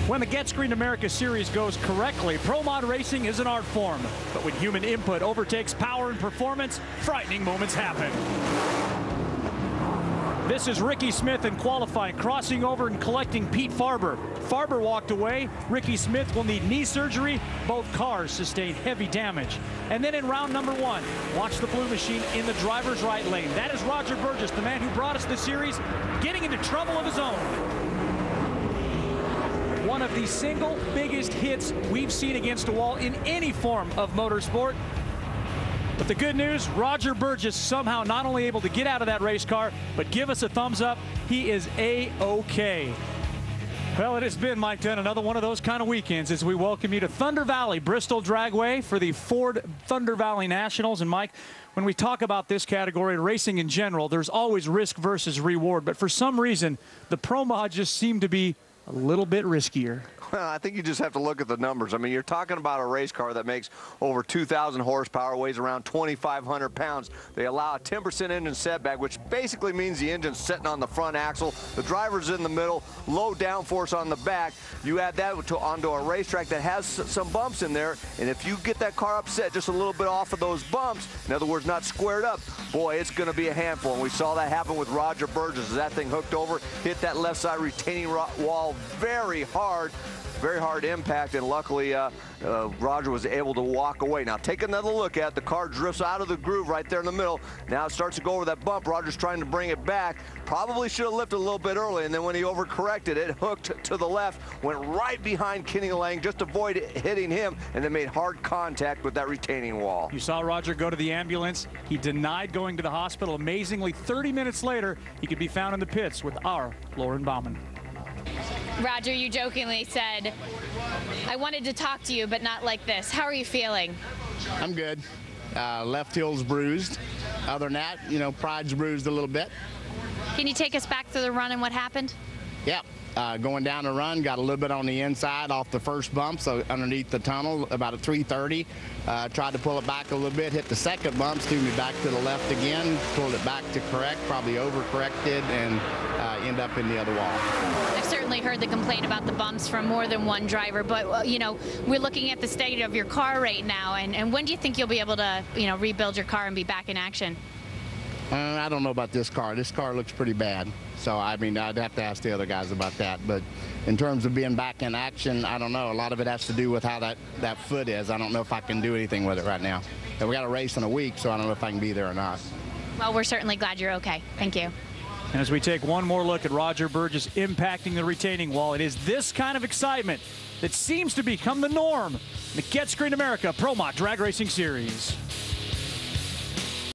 When the Get Screened America series goes correctly, Pro Mod racing is an art form. But when human input overtakes power and performance, frightening moments happen. This is Rickie Smith in qualifying, crossing over and collecting Pete Farber. Farber walked away. Rickie Smith will need knee surgery. Both cars sustained heavy damage. And then in round number 1, watch the blue machine in the driver's right lane. That is Roger Burgess, the man who brought us the series, getting into trouble of his own. One of the single biggest hits we've seen against a wall in any form of motorsport. But the good news, Roger Burgess somehow not only able to get out of that race car, but give us a thumbs up. He is A-OK. Well, it has been, Mike Dunn, another one of those kind of weekends as we welcome you to Thunder Valley, Bristol Dragway for the Ford Thunder Valley Nationals. And Mike, when we talk about this category, racing in general, there's always risk versus reward. But for some reason, the Pro Mod just seem to be a little bit riskier. Well, I think you just have to look at the numbers. I mean, you're talking about a race car that makes over 2,000 horsepower, weighs around 2,500 pounds. They allow a 10% engine setback, which basically means the engine's sitting on the front axle, the driver's in the middle, low downforce on the back. You add that onto a racetrack that has some bumps in there, and if you get that car upset just a little bit off of those bumps, in other words, not squared up, boy, it's going to be a handful. And we saw that happen with Roger Burgess as that thing hooked over, hit that left side retaining wall very hard impact, and luckily Roger was able to walk away. Now take another look at the car drifts out of the groove right there in the middle. Now it starts to go over that bump. Roger's trying to bring it back. Probably should have lifted a little bit early, and then when he overcorrected, it hooked to the left, went right behind Kenny Lang, just avoided hitting him, and then made hard contact with that retaining wall. You saw Roger go to the ambulance. He denied going to the hospital. Amazingly, 30 minutes later, he could be found in the pits with our Lauren Bauman. Roger, you jokingly said, I wanted to talk to you, but not like this. How are you feeling? I'm good. Left heel's bruised. Other than that, you know, pride's bruised a little bit. Can you take us back to the run and what happened? Yep. Going down the run, got a little bit on the inside off the first bump, so underneath the tunnel, about a 330. Tried to pull it back a little bit, hit the second bump, threw me back to the left again, pulled it back to correct, probably overcorrected, and end up in the other wall. I've certainly heard the complaint about the bumps from more than one driver, but, you know, we're looking at the state of your car right now, and when do you think you'll be able to, you know, rebuild your car and be back in action? I don't know about this car. This car looks pretty bad. So, I mean, I'd have to ask the other guys about that. But in terms of being back in action, I don't know. A lot of it has to do with how that foot is. I don't know if I can do anything with it right now. And we got a race in a week, so I don't know if I can be there or not. Well, we're certainly glad you're okay. Thank you. And as we take one more look at Roger Burgess impacting the retaining wall, it is this kind of excitement that seems to become the norm in the Get Screened America Pro Mod Drag Racing Series.